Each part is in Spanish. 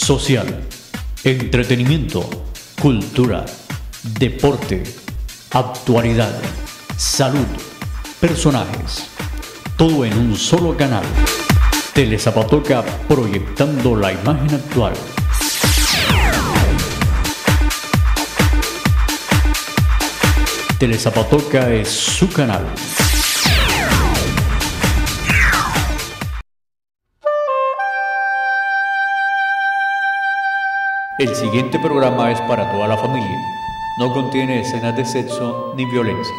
social, entretenimiento, cultura, deporte, actualidad, salud, personajes, todo en un solo canal. Telezapatoca, proyectando la imagen actual. Telezapatoca es su canal. El siguiente programa es para toda la familia. No contiene escenas de sexo ni violencia.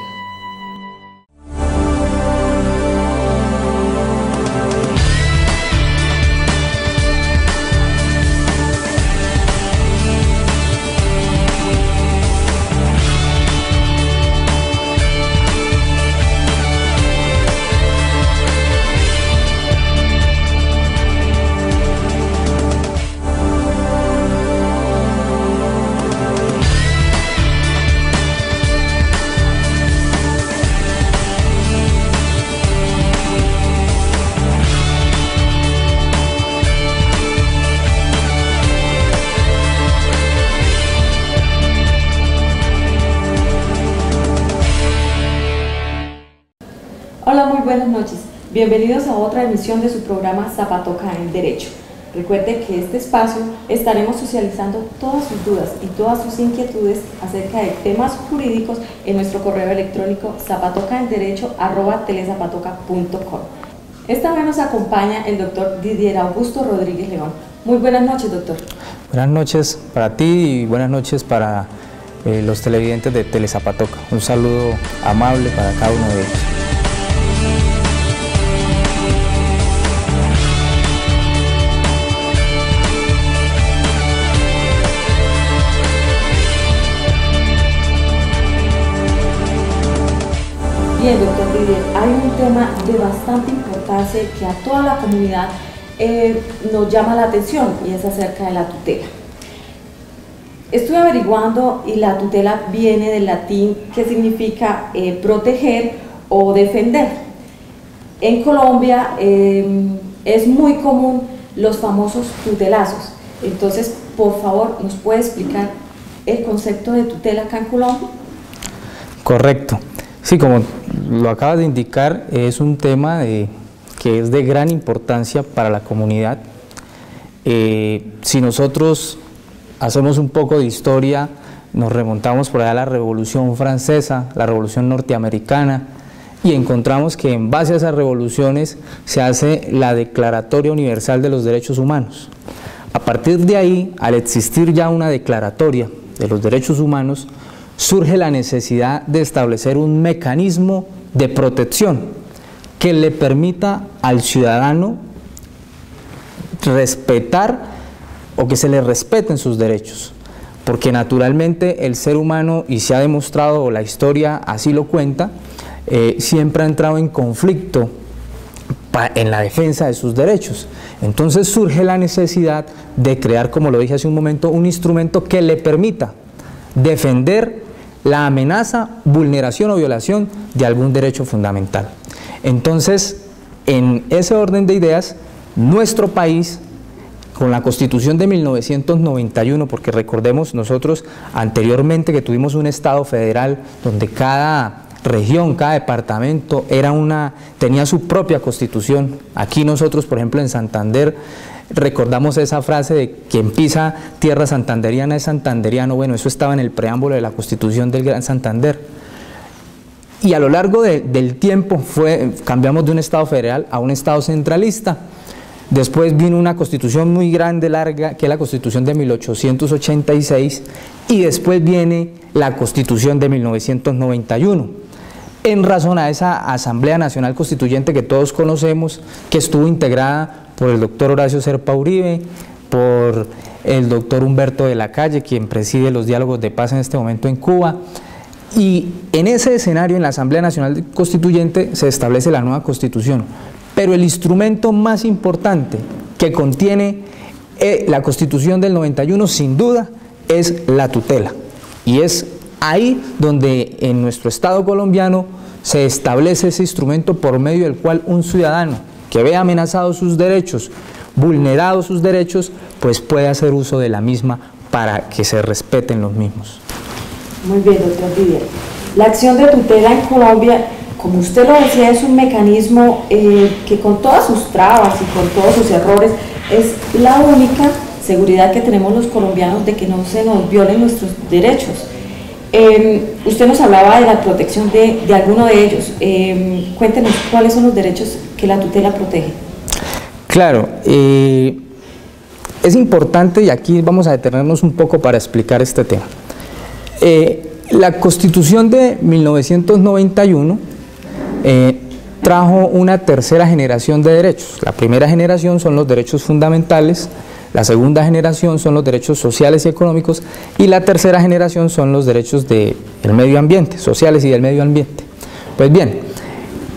Hola, muy buenas noches. Bienvenidos a otra emisión de su programa Zapatoca en Derecho. Recuerde que este espacio estaremos socializando todas sus dudas y todas sus inquietudes acerca de temas jurídicos en nuestro correo electrónico zapatocaenderecho@telezapatoca.com. Esta vez nos acompaña el doctor Didier Augusto Rodríguez León. Muy buenas noches, doctor. Buenas noches para ti y buenas noches para los televidentes de Telezapatoca. Un saludo amable para cada uno de ellos. Bien, doctor Didier, hay un tema de bastante importancia que a toda la comunidad nos llama la atención y es acerca de la tutela. Estuve averiguando y la tutela viene del latín que significa proteger o defender. En Colombia es muy común los famosos tutelazos. Entonces, por favor, ¿nos puede explicar el concepto de tutela acá en Colombia? Correcto. Sí, como lo acabas de indicar, es un tema que es de gran importancia para la comunidad. Si nosotros hacemos un poco de historia, nos remontamos por allá a la Revolución Francesa, la Revolución Norteamericana, y encontramos que en base a esas revoluciones se hace la Declaratoria Universal de los Derechos Humanos. A partir de ahí, al existir ya una declaratoria de los derechos humanos, surge la necesidad de establecer un mecanismo de protección que le permita al ciudadano respetar o que se le respeten sus derechos, porque naturalmente el ser humano, y se ha demostrado, o la historia así lo cuenta, siempre ha entrado en conflicto en la defensa de sus derechos. Entonces surge la necesidad de crear, como lo dije hace un momento, un instrumento que le permita defender la amenaza, vulneración o violación de algún derecho fundamental. Entonces, en ese orden de ideas, nuestro país, con la Constitución de 1991, porque recordemos nosotros anteriormente que tuvimos un Estado federal donde cada región, cada departamento tenía su propia Constitución. Aquí nosotros, por ejemplo, en Santander, recordamos esa frase de quien pisa tierra santanderiana es santanderiano. Bueno, eso estaba en el preámbulo de la Constitución del Gran Santander. Y a lo largo del tiempo cambiamos de un Estado federal a un Estado centralista. Después vino una Constitución muy grande, larga, que es la Constitución de 1886, y después viene la Constitución de 1991. En razón a esa Asamblea Nacional Constituyente que todos conocemos, que estuvo integrada por el doctor Horacio Serpa Uribe, por el doctor Humberto de la Calle, quien preside los diálogos de paz en este momento en Cuba, y en ese escenario, en la Asamblea Nacional Constituyente, se establece la nueva Constitución. Pero el instrumento más importante que contiene la Constitución del 91, sin duda, es la tutela, y es ahí donde en nuestro Estado colombiano se establece ese instrumento por medio del cual un ciudadano que vea amenazados sus derechos, vulnerados sus derechos, pues puede hacer uso de la misma para que se respeten los mismos. Muy bien, doctor Didier. La acción de tutela en Colombia, como usted lo decía, es un mecanismo que con todas sus trabas y con todos sus errores, es la única seguridad que tenemos los colombianos de que no se nos violen nuestros derechos. Usted nos hablaba de la protección de alguno de ellos. Cuéntenos cuáles son los derechos que la tutela protege. Claro, es importante, y aquí vamos a detenernos un poco para explicar este tema. La Constitución de 1991 trajo una tercera generación de derechos. La primera generación son los derechos fundamentales, la segunda generación son los derechos sociales y económicos, y la tercera generación son los derechos del medio ambiente, sociales y del medio ambiente. Pues bien,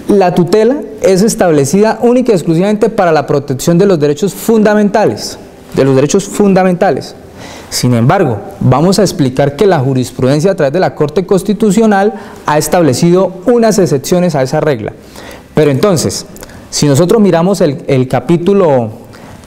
la tutela es establecida única y exclusivamente para la protección de los derechos fundamentales, Sin embargo, vamos a explicar que la jurisprudencia a través de la Corte Constitucional ha establecido unas excepciones a esa regla. Pero entonces, si nosotros miramos el capítulo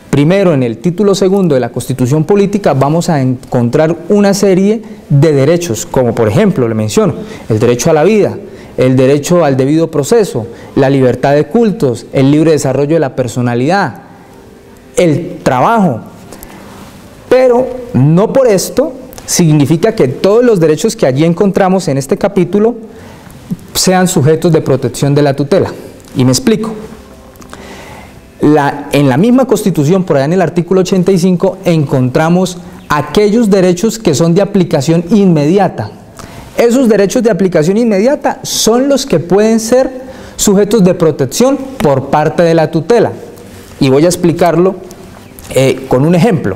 primero en el título segundo de la Constitución Política, vamos a encontrar una serie de derechos, como por ejemplo, le menciono, el derecho a la vida, el derecho al debido proceso, la libertad de cultos, el libre desarrollo de la personalidad, el trabajo. Pero no por esto significa que todos los derechos que allí encontramos en este capítulo sean sujetos de protección de la tutela. Y me explico. En la misma Constitución, por allá en el artículo 85, encontramos aquellos derechos que son de aplicación inmediata. Esos derechos de aplicación inmediata son los que pueden ser sujetos de protección por parte de la tutela. Y voy a explicarlo con un ejemplo.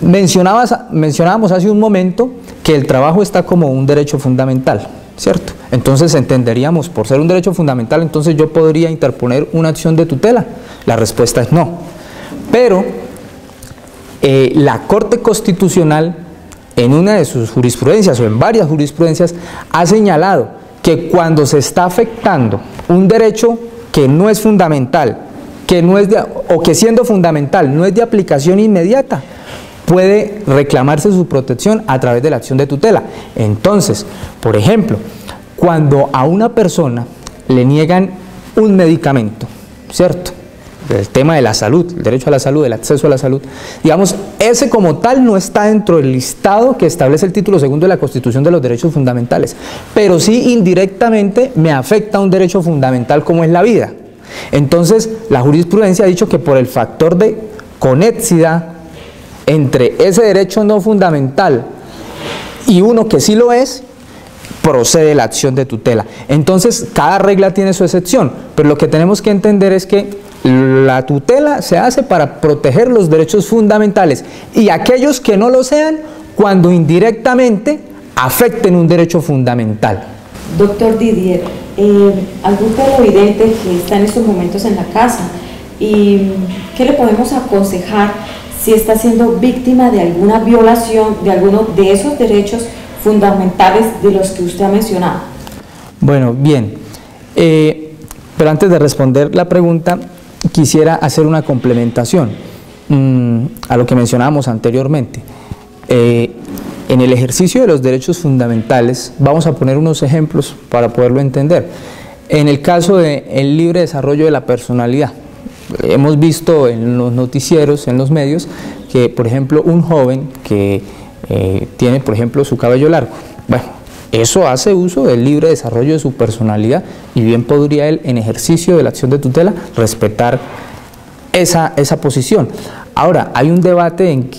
Mencionábamos hace un momento que el trabajo está como un derecho fundamental, ¿cierto? Entonces entenderíamos, por ser un derecho fundamental, entonces yo podría interponer una acción de tutela. La respuesta es no. Pero la Corte Constitucional, en una de sus jurisprudencias o en varias jurisprudencias, ha señalado que cuando se está afectando un derecho que no es fundamental, o que siendo fundamental no es de aplicación inmediata, puede reclamarse su protección a través de la acción de tutela. Entonces, por ejemplo, cuando a una persona le niegan un medicamento, ¿cierto? El tema de la salud, el derecho a la salud, el acceso a la salud, digamos, ese como tal no está dentro del listado que establece el título segundo de la Constitución de los Derechos Fundamentales, pero sí indirectamente me afecta un derecho fundamental como es la vida. Entonces, la jurisprudencia ha dicho que por el factor de conexidad entre ese derecho no fundamental y uno que sí lo es, procede la acción de tutela. Entonces, cada regla tiene su excepción, pero lo que tenemos que entender es que la tutela se hace para proteger los derechos fundamentales y aquellos que no lo sean cuando indirectamente afecten un derecho fundamental. Doctor Didier, algún televidente que está en estos momentos en la casa, ¿y qué le podemos aconsejar si está siendo víctima de alguna violación de alguno de esos derechos fundamentales de los que usted ha mencionado? Bueno, bien, pero antes de responder la pregunta, quisiera hacer una complementación a lo que mencionábamos anteriormente. En el ejercicio de los derechos fundamentales, vamos a poner unos ejemplos para poderlo entender. En el caso del libre desarrollo de la personalidad, hemos visto en los noticieros, en los medios, que por ejemplo un joven que tiene por ejemplo su cabello largo, bueno, eso hace uso del libre desarrollo de su personalidad y bien podría él en ejercicio de la acción de tutela respetar esa posición. Ahora, hay un debate en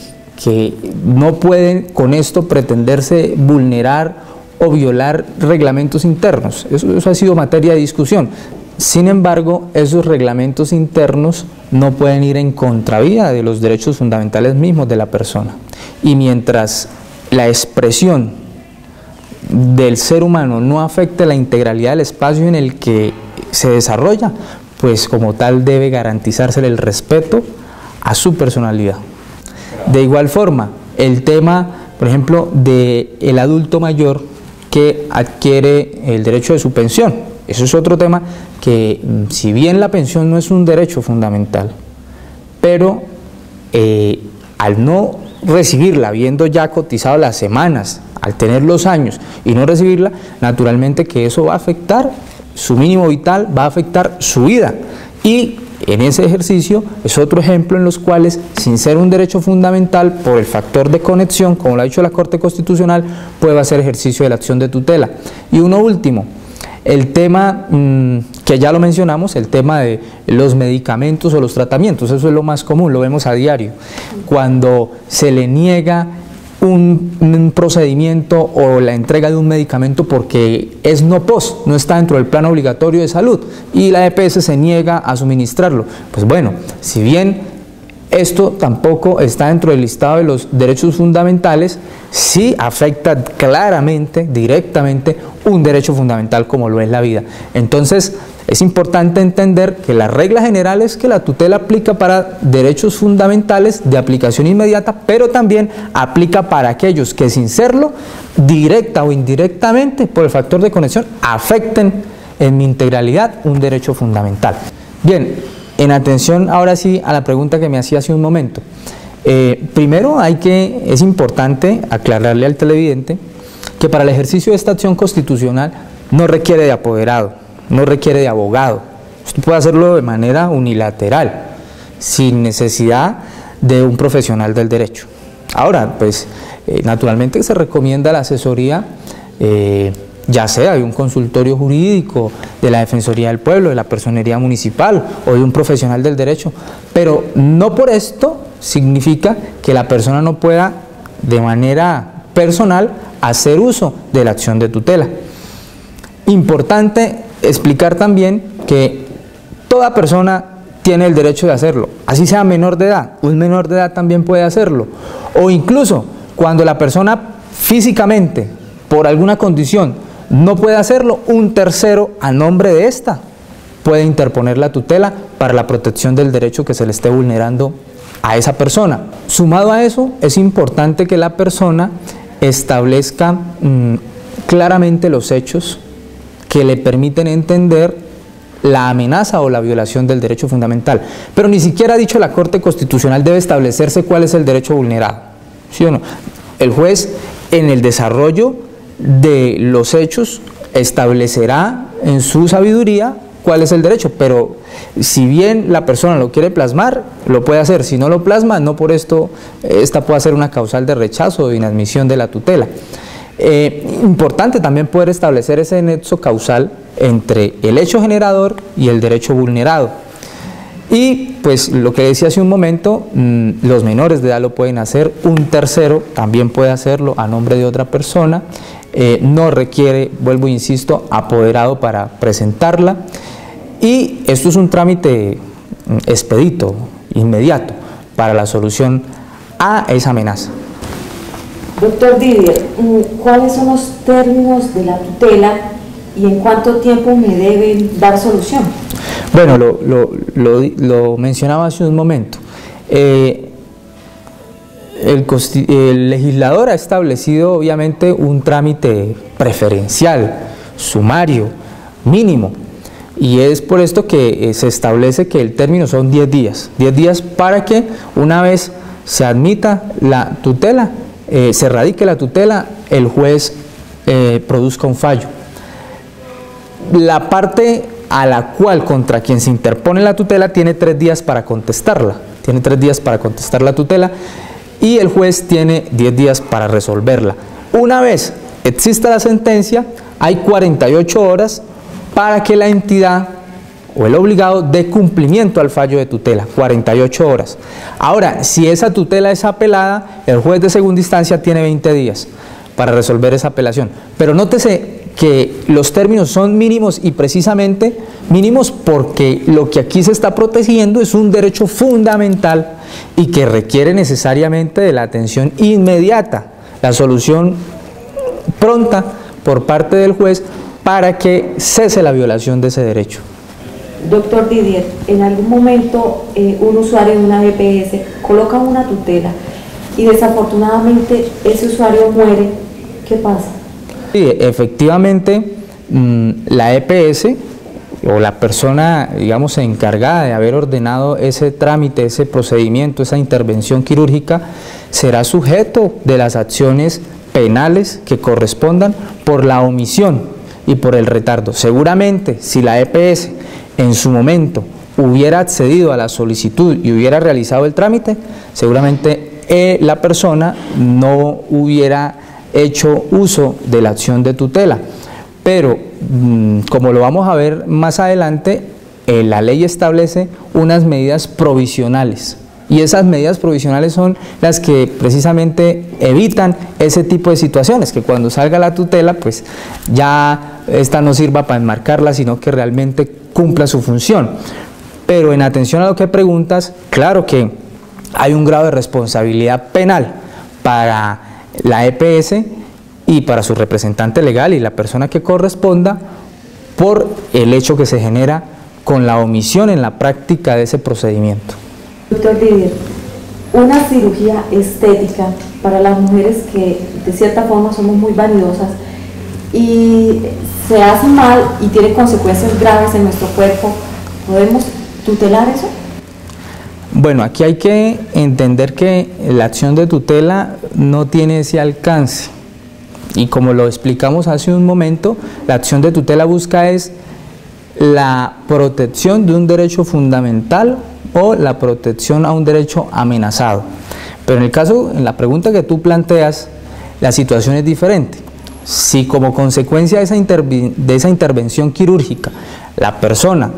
que no pueden con esto pretenderse vulnerar o violar reglamentos internos, eso ha sido materia de discusión. Sin embargo, esos reglamentos internos no pueden ir en contravía de los derechos fundamentales mismos de la persona. Y mientras la expresión del ser humano no afecte la integralidad del espacio en el que se desarrolla, pues como tal debe garantizarse el respeto a su personalidad. De igual forma, el tema, por ejemplo, del adulto mayor que adquiere el derecho de su pensión, eso es otro tema que, si bien la pensión no es un derecho fundamental, pero al no recibirla, habiendo ya cotizado las semanas, al tener los años y no recibirla, naturalmente que eso va a afectar su mínimo vital, va a afectar su vida. Y en ese ejercicio es otro ejemplo en los cuales, sin ser un derecho fundamental, por el factor de conexión, como lo ha dicho la Corte Constitucional, puede hacer ejercicio de la acción de tutela. Y uno último, el tema que ya lo mencionamos, el tema de los medicamentos o los tratamientos. Eso es lo más común, lo vemos a diario. Cuando se le niega un procedimiento o la entrega de un medicamento porque es no POS, no está dentro del plan obligatorio de salud, y la EPS se niega a suministrarlo. Pues bueno, si bien esto tampoco está dentro del listado de los derechos fundamentales, sí afecta claramente, directamente, un derecho fundamental como lo es la vida. Entonces, es importante entender que la regla general es que la tutela aplica para derechos fundamentales de aplicación inmediata, pero también aplica para aquellos que, sin serlo, directa o indirectamente, por el factor de conexión, afecten en integralidad un derecho fundamental. Bien, en atención ahora sí a la pregunta que me hacía hace un momento. Primero es importante aclararle al televidente que para el ejercicio de esta acción constitucional no requiere de apoderado, no requiere de abogado. Usted puede hacerlo de manera unilateral, sin necesidad de un profesional del derecho. Ahora, pues, naturalmente se recomienda la asesoría, ya sea de un consultorio jurídico, de la Defensoría del Pueblo, de la Personería Municipal o de un profesional del derecho, pero no por esto significa que la persona no pueda, de manera personal, hacer uso de la acción de tutela. Importante explicar también que toda persona tiene el derecho de hacerlo, así sea menor de edad. Un menor de edad también puede hacerlo, o incluso cuando la persona físicamente, por alguna condición, no puede hacerlo, un tercero a nombre de esta puede interponer la tutela para la protección del derecho que se le esté vulnerando a esa persona. Sumado a eso, es importante que la persona establezca claramente los hechos que le permiten entender la amenaza o la violación del derecho fundamental. Pero ni siquiera ha dicho la Corte Constitucional debe establecerse cuál es el derecho vulnerado, ¿sí o no? El juez, en el desarrollo de los hechos, establecerá en su sabiduría cuál es el derecho, pero si bien la persona lo quiere plasmar, lo puede hacer. Si no lo plasma, no por esto, esta puede ser una causal de rechazo o de inadmisión de la tutela. Importante también poder establecer ese nexo causal entre el hecho generador y el derecho vulnerado. Y pues lo que decía hace un momento, los menores de edad lo pueden hacer, un tercero también puede hacerlo a nombre de otra persona, no requiere, vuelvo e insisto, apoderado para presentarla, y esto es un trámite expedito, inmediato, para la solución a esa amenaza. Doctor Didier, ¿cuáles son los términos de la tutela y en cuánto tiempo me deben dar solución? Bueno, lo mencionaba hace un momento. El legislador ha establecido obviamente un trámite preferencial, sumario, mínimo, y es por esto que se establece que el término son 10 días. 10 días para que una vez se admita la tutela, se radique la tutela, el juez produzca un fallo. La parte a la cual contra quien se interpone la tutela tiene 3 días para contestarla, tiene 3 días para contestar la tutela, y el juez tiene 10 días para resolverla. Una vez exista la sentencia, hay 48 horas para que la entidad o el obligado dé cumplimiento al fallo de tutela, 48 horas. Ahora, si esa tutela es apelada, el juez de segunda instancia tiene 20 días para resolver esa apelación. Pero nótese que los términos son mínimos, y precisamente mínimos porque lo que aquí se está protegiendo es un derecho fundamental y que requiere necesariamente de la atención inmediata, la solución pronta por parte del juez para que cese la violación de ese derecho. Doctor Didier, en algún momento un usuario de una EPS coloca una tutela y desafortunadamente ese usuario muere, ¿qué pasa? Sí, efectivamente, la EPS o la persona, digamos, encargada de haber ordenado ese trámite, ese procedimiento, esa intervención quirúrgica, será sujeto de las acciones penales que correspondan por la omisión y por el retardo. Seguramente, si la EPS en su momento hubiera accedido a la solicitud y hubiera realizado el trámite, seguramente la persona no hubiera hecho uso de la acción de tutela. Pero, como lo vamos a ver más adelante, la ley establece unas medidas provisionales, y esas medidas provisionales son las que precisamente evitan ese tipo de situaciones, que cuando salga la tutela, pues ya esta no sirva para enmarcarla, sino que realmente cumpla su función. Pero en atención a lo que preguntas, claro que hay un grado de responsabilidad penal para la EPS y para su representante legal y la persona que corresponda por el hecho que se genera con la omisión en la práctica de ese procedimiento. Doctor Didier, una cirugía estética para las mujeres que de cierta forma somos muy vanidosas y se hace mal y tiene consecuencias graves en nuestro cuerpo, ¿podemos tutelar eso? Bueno, aquí hay que entender que la acción de tutela no tiene ese alcance, y como lo explicamos hace un momento, la acción de tutela busca es la protección de un derecho fundamental o la protección a un derecho amenazado. Pero en el caso, en la pregunta que tú planteas, la situación es diferente. Si como consecuencia de esa intervención quirúrgica la persona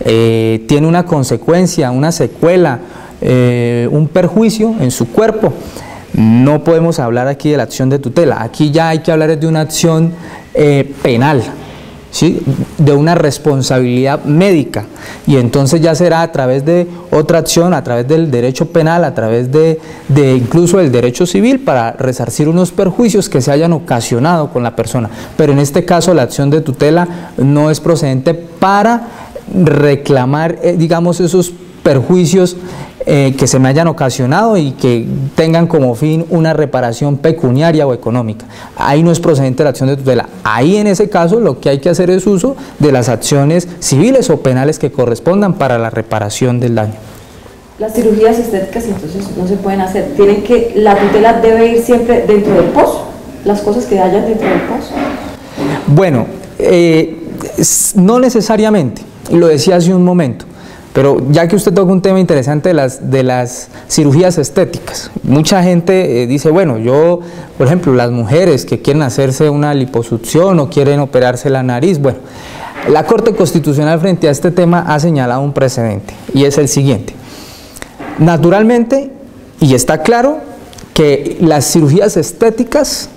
tiene una consecuencia, una secuela, un perjuicio en su cuerpo, no podemos hablar aquí de la acción de tutela. Aquí ya hay que hablar de una acción penal, ¿sí? De una responsabilidad médica, y entonces ya será a través de otra acción, a través del derecho penal, a través de incluso del derecho civil, para resarcir unos perjuicios que se hayan ocasionado con la persona. Pero en este caso la acción de tutela no es procedente para reclamar, digamos, esos perjuicios que se me hayan ocasionado y que tengan como fin una reparación pecuniaria o económica. Ahí no es procedente la acción de tutela. Ahí, en ese caso, lo que hay que hacer es uso de las acciones civiles o penales que correspondan para la reparación del daño. Las cirugías estéticas entonces no se pueden hacer. La tutela debe ir siempre dentro del POS, las cosas que hayan dentro del POS. Bueno, no necesariamente, lo decía hace un momento. Pero ya que usted toca un tema interesante de las cirugías estéticas, mucha gente dice, bueno, yo, por ejemplo, las mujeres que quieren hacerse una liposucción o quieren operarse la nariz, bueno, la Corte Constitucional frente a este tema ha señalado un precedente, y es el siguiente. Naturalmente, y está claro, que las cirugías estéticas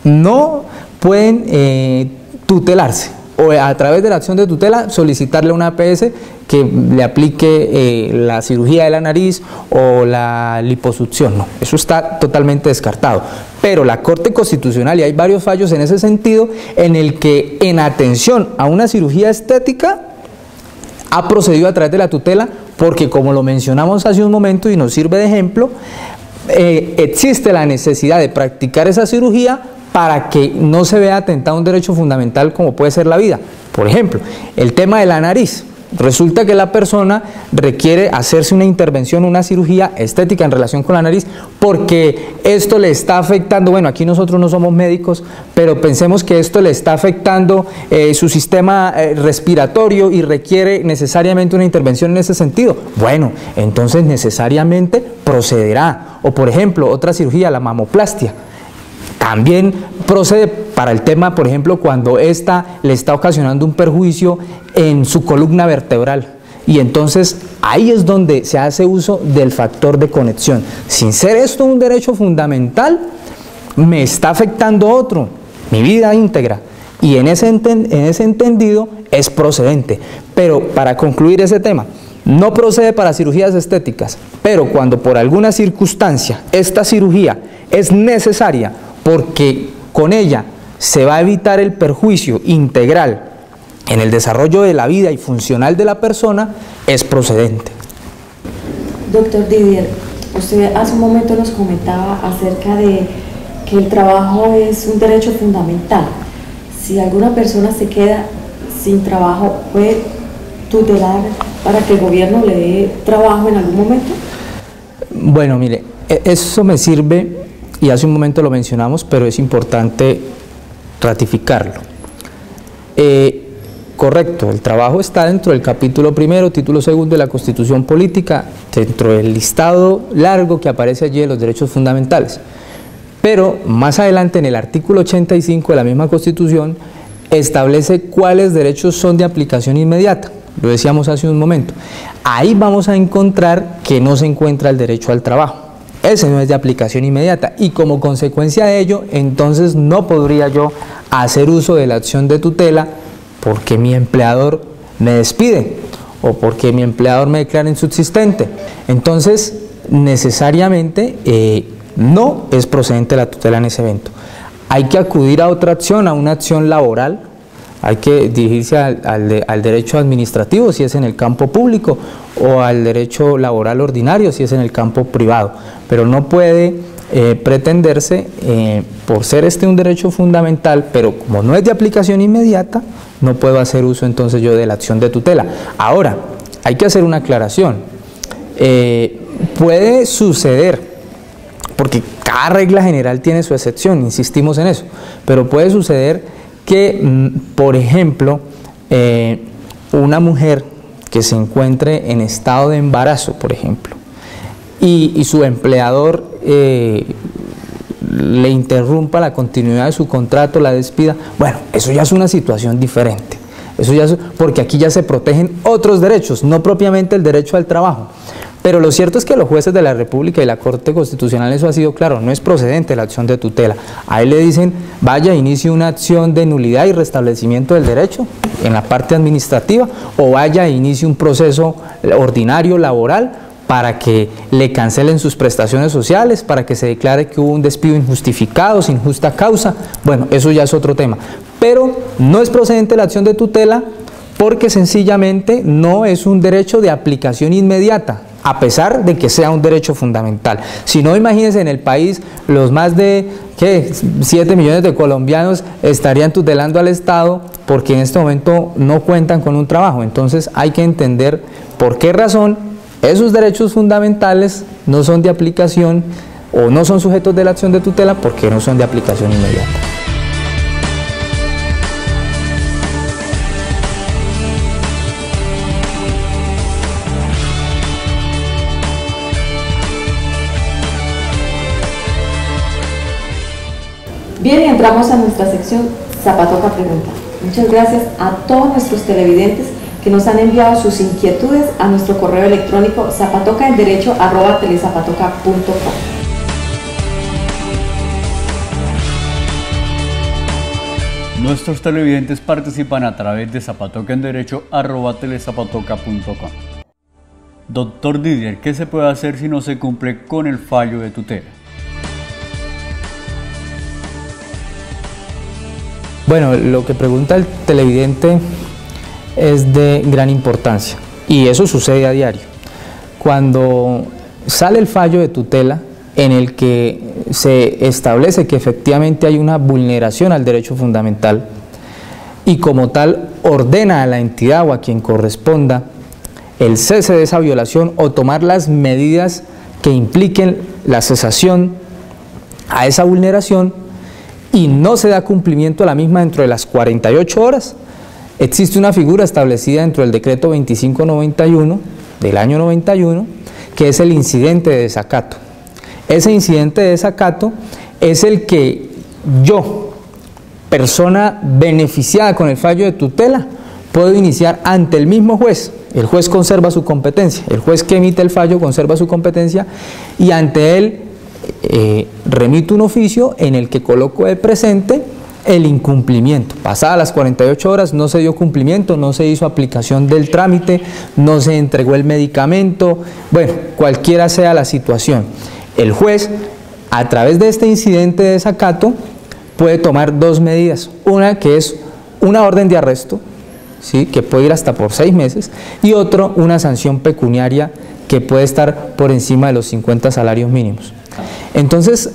no pueden tutelarse, o a través de la acción de tutela solicitarle a una APS que le aplique la cirugía de la nariz o la liposucción. No, eso está totalmente descartado. Pero la Corte Constitucional, y hay varios fallos en ese sentido, en el que en atención a una cirugía estética ha procedido a través de la tutela, porque como lo mencionamos hace un momento y nos sirve de ejemplo, existe la necesidad de practicar esa cirugía para que no se vea atentado un derecho fundamental como puede ser la vida. Por ejemplo, el tema de la nariz. Resulta que la persona requiere hacerse una intervención, una cirugía estética en relación con la nariz, porque esto le está afectando, bueno, aquí nosotros no somos médicos, pero pensemos que esto le está afectando su sistema respiratorio y requiere necesariamente una intervención en ese sentido. Bueno, entonces necesariamente procederá. O por ejemplo, otra cirugía, la mamoplastia. También procede para el tema, por ejemplo, cuando ésta le está ocasionando un perjuicio en su columna vertebral. Y entonces ahí es donde se hace uso del factor de conexión. Sin ser esto un derecho fundamental, me está afectando otro, mi vida íntegra. Y en ese entendido es procedente. Pero para concluir ese tema, no procede para cirugías estéticas, pero cuando por alguna circunstancia esta cirugía es necesaria, porque con ella se va a evitar el perjuicio integral en el desarrollo de la vida y funcional de la persona, es procedente. Doctor Didier, usted hace un momento nos comentaba acerca de que el trabajo es un derecho fundamental. Si alguna persona se queda sin trabajo, ¿puede tutelar para que el gobierno le dé trabajo en algún momento? Bueno, mire, eso me sirve, y hace un momento lo mencionamos, pero es importante ratificarlo. Correcto, el trabajo está dentro del capítulo primero, título segundo de la Constitución Política, dentro del listado largo que aparece allí de los derechos fundamentales. Pero más adelante, en el artículo 85 de la misma Constitución, establece cuáles derechos son de aplicación inmediata. Lo decíamos hace un momento. Ahí vamos a encontrar que no se encuentra el derecho al trabajo. Ese no es de aplicación inmediata, y como consecuencia de ello, entonces no podría yo hacer uso de la acción de tutela porque mi empleador me despide o porque mi empleador me declara insubsistente. Entonces, necesariamente no es procedente la tutela en ese evento. Hay que acudir a otra acción, a una acción laboral. Hay que dirigirse al derecho administrativo si es en el campo público, o al derecho laboral ordinario si es en el campo privado, pero no puede pretenderse, por ser un derecho fundamental, pero como no es de aplicación inmediata, no puedo hacer uso entonces yo de la acción de tutela. Ahora, hay que hacer una aclaración. Puede suceder, porque cada regla general tiene su excepción, insistimos en eso, pero puede suceder que, por ejemplo, una mujer que se encuentre en estado de embarazo, por ejemplo, y su empleador le interrumpa la continuidad de su contrato, la despida, bueno, eso ya es una situación diferente. Eso ya es, porque aquí ya se protegen otros derechos, no propiamente el derecho al trabajo. Pero lo cierto es que los jueces de la República y la Corte Constitucional, eso ha sido claro, no es procedente la acción de tutela. A él le dicen, vaya, inicie una acción de nulidad y restablecimiento del derecho en la parte administrativa, o vaya, inicie un proceso ordinario laboral para que le cancelen sus prestaciones sociales, para que se declare que hubo un despido injustificado, sin justa causa. Bueno, eso ya es otro tema. Pero no es procedente la acción de tutela porque sencillamente no es un derecho de aplicación inmediata, a pesar de que sea un derecho fundamental. Si no, imagínense, en el país los más de 7 millones de colombianos estarían tutelando al Estado porque en este momento no cuentan con un trabajo. Entonces hay que entender por qué razón esos derechos fundamentales no son de aplicación o no son sujetos de la acción de tutela, porque no son de aplicación inmediata. Bien, y entramos a nuestra sección Zapatoca Pregunta. Muchas gracias a todos nuestros televidentes que nos han enviado sus inquietudes a nuestro correo electrónico zapatocaenderecho@telezapatoca.com. Nuestros televidentes participan a través de zapatocaenderecho@telezapatoca.com. Doctor Didier, ¿qué se puede hacer si no se cumple con el fallo de tutela? Bueno, lo que pregunta el televidente es de gran importancia, y eso sucede a diario. Cuando sale el fallo de tutela en el que se establece que efectivamente hay una vulneración al derecho fundamental y como tal ordena a la entidad o a quien corresponda el cese de esa violación o tomar las medidas que impliquen la cesación a esa vulneración y no se da cumplimiento a la misma dentro de las 48 horas, existe una figura establecida dentro del decreto 2591 del año 91, que es el incidente de desacato. Ese incidente de desacato es el que yo, persona beneficiada con el fallo de tutela, puedo iniciar ante el mismo juez. El juez conserva su competencia, el juez que emite el fallo conserva su competencia, y ante él remito un oficio en el que coloco de presente el incumplimiento. Pasadas las 48 horas no se dio cumplimiento, no se hizo aplicación del trámite, no se entregó el medicamento, bueno, cualquiera sea la situación. El juez, a través de este incidente de desacato, puede tomar dos medidas. Una que es una orden de arresto, ¿sí?, que puede ir hasta por 6 meses, y otro, una sanción pecuniaria que puede estar por encima de los 50 salarios mínimos. Entonces,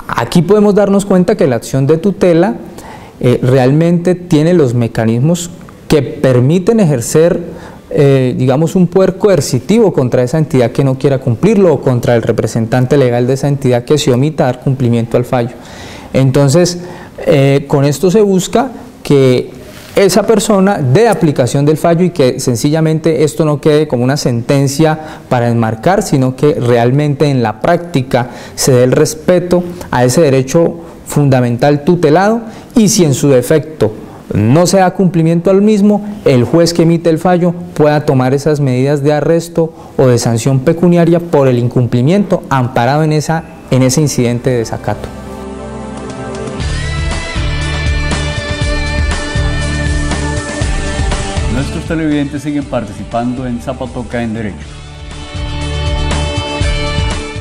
aquí podemos darnos cuenta que la acción de tutela realmente tiene los mecanismos que permiten ejercer digamos, un poder coercitivo contra esa entidad que no quiera cumplirlo o contra el representante legal de esa entidad que se omita a dar cumplimiento al fallo. Entonces, con esto se busca que esa persona dé aplicación del fallo y que sencillamente esto no quede como una sentencia para enmarcar, sino que realmente en la práctica se dé el respeto a ese derecho fundamental tutelado, y si en su defecto no se da cumplimiento al mismo, el juez que emite el fallo pueda tomar esas medidas de arresto o de sanción pecuniaria por el incumplimiento amparado en ese incidente de desacato. Nuestros televidentes siguen participando en Zapatoca en Derecho.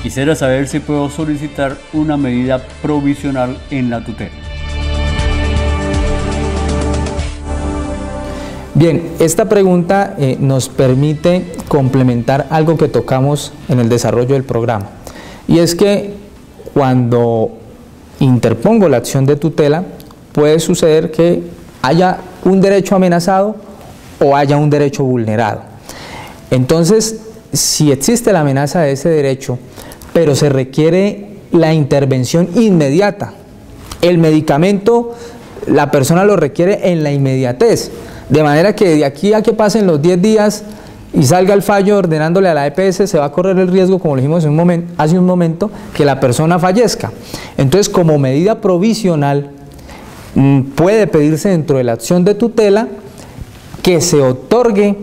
Quisiera saber si puedo solicitar una medida provisional en la tutela. Bien, esta pregunta nos permite complementar algo que tocamos en el desarrollo del programa, y es que cuando interpongo la acción de tutela puede suceder que haya un derecho amenazado o haya un derecho vulnerado. Entonces, si existe la amenaza de ese derecho, pero se requiere la intervención inmediata, el medicamento la persona lo requiere en la inmediatez, de manera que de aquí a que pasen los 10 días y salga el fallo ordenándole a la EPS, se va a correr el riesgo, como lo dijimos hace un momento, que la persona fallezca. Entonces, como medida provisional, puede pedirse dentro de la acción de tutela que se otorgue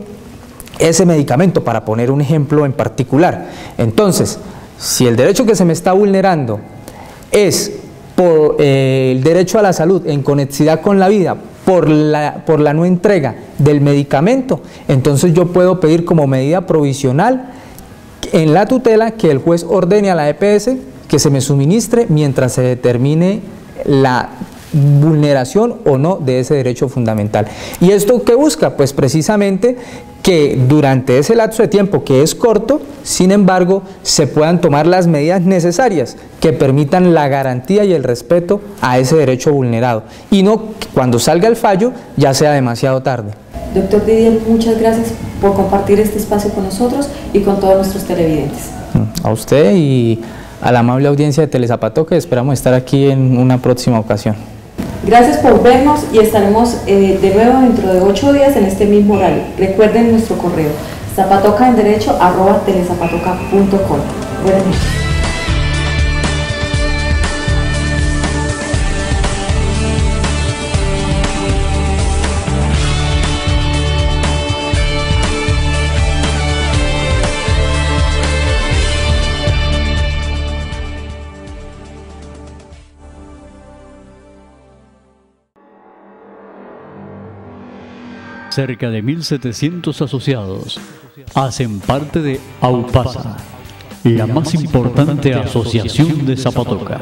ese medicamento, para poner un ejemplo en particular. Entonces, si el derecho que se me está vulnerando es por el derecho a la salud en conexidad con la vida, por la no entrega del medicamento, entonces yo puedo pedir como medida provisional en la tutela que el juez ordene a la EPS que se me suministre mientras se determine la vulneración o no de ese derecho fundamental. ¿Y esto qué busca? Pues precisamente que durante ese lapso de tiempo, que es corto, sin embargo, se puedan tomar las medidas necesarias que permitan la garantía y el respeto a ese derecho vulnerado, y no cuando salga el fallo ya sea demasiado tarde. Doctor Didier, muchas gracias por compartir este espacio con nosotros y con todos nuestros televidentes. A usted y a la amable audiencia de Telezapatoca, esperamos estar aquí en una próxima ocasión. Gracias por vernos y estaremos de nuevo dentro de 8 días en este mismo horario. Recuerden nuestro correo zapatocaenderecho@telezapatoca.com. Buenas noches. Cerca de 1.700 asociados hacen parte de AUPASA, la más importante asociación de Zapatoca.